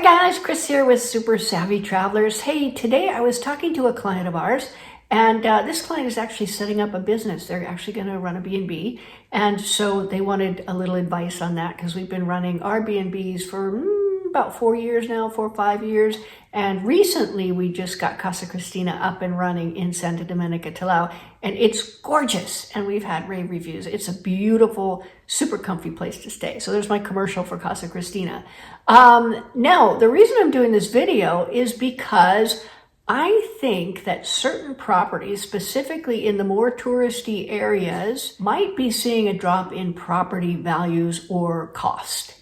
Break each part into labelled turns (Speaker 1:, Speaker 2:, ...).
Speaker 1: Hi guys, Chris here with Super Savvy Travelers. Hey, today I was talking to a client of ours, and this client is actually setting up a business. They're actually going to run a B&B, and so they wanted a little advice on that because we've been running our B&Bs for about 4 years now, 4 or 5 years, and recently we just got Casa Cristina up and running in Santa Domenica, Talao, and it's gorgeous, and we've had rave reviews. It's a beautiful, super comfy place to stay. So there's my commercial for Casa Cristina. Now, the reason I'm doing this video is because I think that certain properties, specifically in the more touristy areas, might be seeing a drop in property values or cost.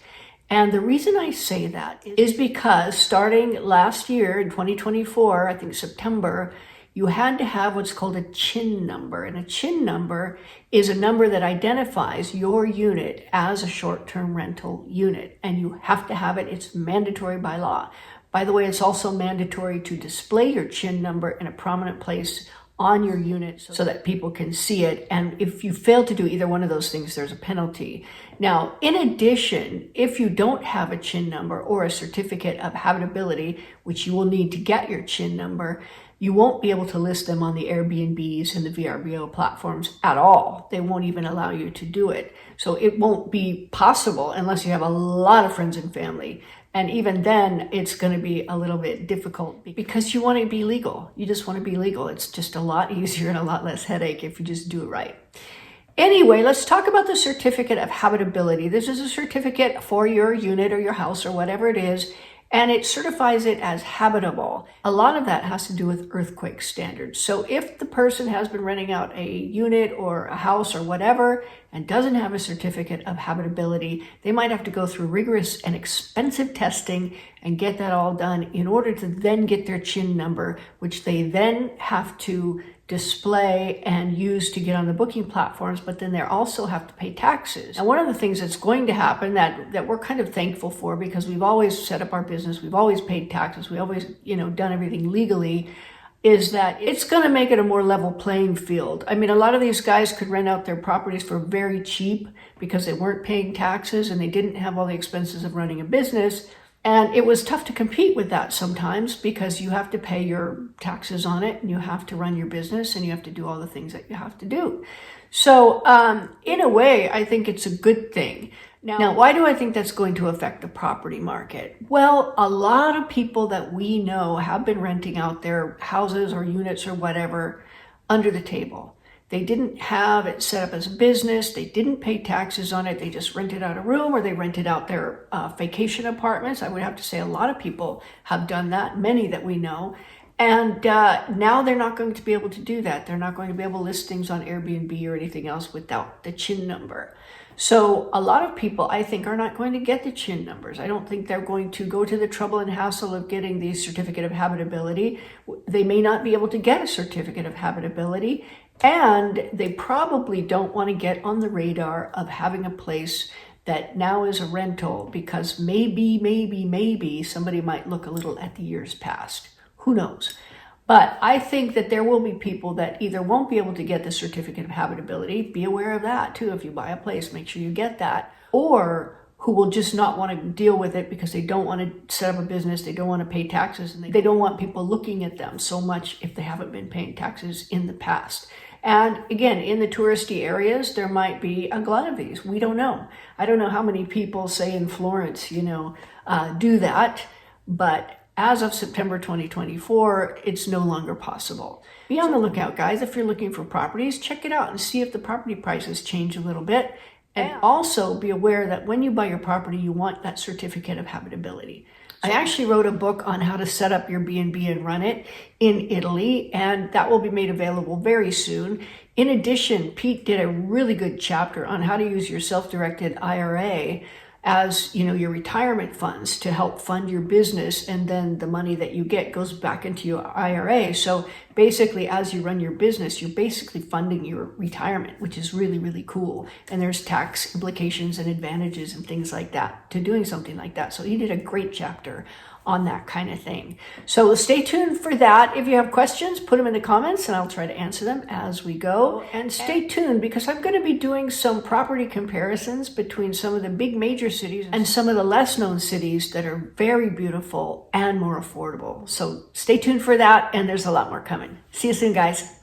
Speaker 1: And the reason I say that is because starting last year in 2024, I think September, you had to have what's called a CHIN number. And a CHIN number is a number that identifies your unit as a short-term rental unit. And you have to have it. It's mandatory by law. By the way, it's also mandatory to display your CHIN number in a prominent place on your unit so that people can see it. And if you fail to do either one of those things, there's a penalty. Now, in addition, if you don't have a CHIN number or a certificate of habitability, which you will need to get your CHIN number, you won't be able to list them on the Airbnbs and the VRBO platforms at all. They won't even allow you to do it. So it won't be possible unless you have a lot of friends and family. And even then, it's going to be a little bit difficult because you want to be legal. You just want to be legal. It's just a lot easier and a lot less headache if you just do it right. Anyway, let's talk about the certificate of habitability. This is a certificate for your unit or your house or whatever it is, and it certifies it as habitable. A lot of that has to do with earthquake standards. So if the person has been renting out a unit or a house or whatever and doesn't have a certificate of habitability, they might have to go through rigorous and expensive testing and get that all done in order to then get their CHIN number, which they then have to display and use to get on the booking platforms, but then they also have to pay taxes. And one of the things that's going to happen that we're kind of thankful for, because we've always set up our business, we've always paid taxes, we always, done everything legally, is that it's going to make it a more level playing field. I mean, a lot of these guys could rent out their properties for very cheap because they weren't paying taxes and they didn't have all the expenses of running a business. And it was tough to compete with that sometimes because you have to pay your taxes on it and you have to run your business and you have to do all the things that you have to do. So in a way, I think it's a good thing. Now, why do I think that's going to affect the property market? Well, a lot of people that we know have been renting out their houses or units or whatever under the table. They didn't have it set up as a business. They didn't pay taxes on it. They just rented out a room or they rented out their vacation apartments. I would have to say a lot of people have done that, many that we know. And now they're not going to be able to do that. They're not going to be able to list things on Airbnb or anything else without the CHIN number. So a lot of people, I think, are not going to get the CHIN numbers. I don't think they're going to go to the trouble and hassle of getting the certificate of habitability. They may not be able to get a certificate of habitability. And they probably don't want to get on the radar of having a place that now is a rental because maybe somebody might look a little at the years past. Who knows? But I think that there will be people that either won't be able to get the certificate of habitability, be aware of that too. If you buy a place, make sure you get that, or who will just not want to deal with it because they don't want to set up a business, they don't want to pay taxes, and they don't want people looking at them so much if they haven't been paying taxes in the past. And again, in the touristy areas, there might be a glut of these. We don't know. I don't know how many people, say in Florence, do that. But as of September 2024, it's no longer possible. Be on the lookout, guys. If you're looking for properties, check it out and see if the property prices change a little bit. And also be aware that when you buy your property, you want that certificate of habitability. I actually wrote a book on how to set up your B&B and run it in Italy, and that will be made available very soon. In addition, Pete did a really good chapter on how to use your self-directed IRA as your retirement funds to help fund your business, and then the money that you get goes back into your IRA. So basically, as you run your business, you're basically funding your retirement, which is really, really cool. And there's tax implications and advantages and things like that to doing something like that. So he did a great chapter on that kind of thing. So stay tuned for that. If you have questions, put them in the comments and I'll try to answer them as we go. And stay tuned because I'm going to be doing some property comparisons between some of the big major cities and some of the less known cities that are very beautiful and more affordable. So stay tuned for that, and there's a lot more coming. See you soon, guys.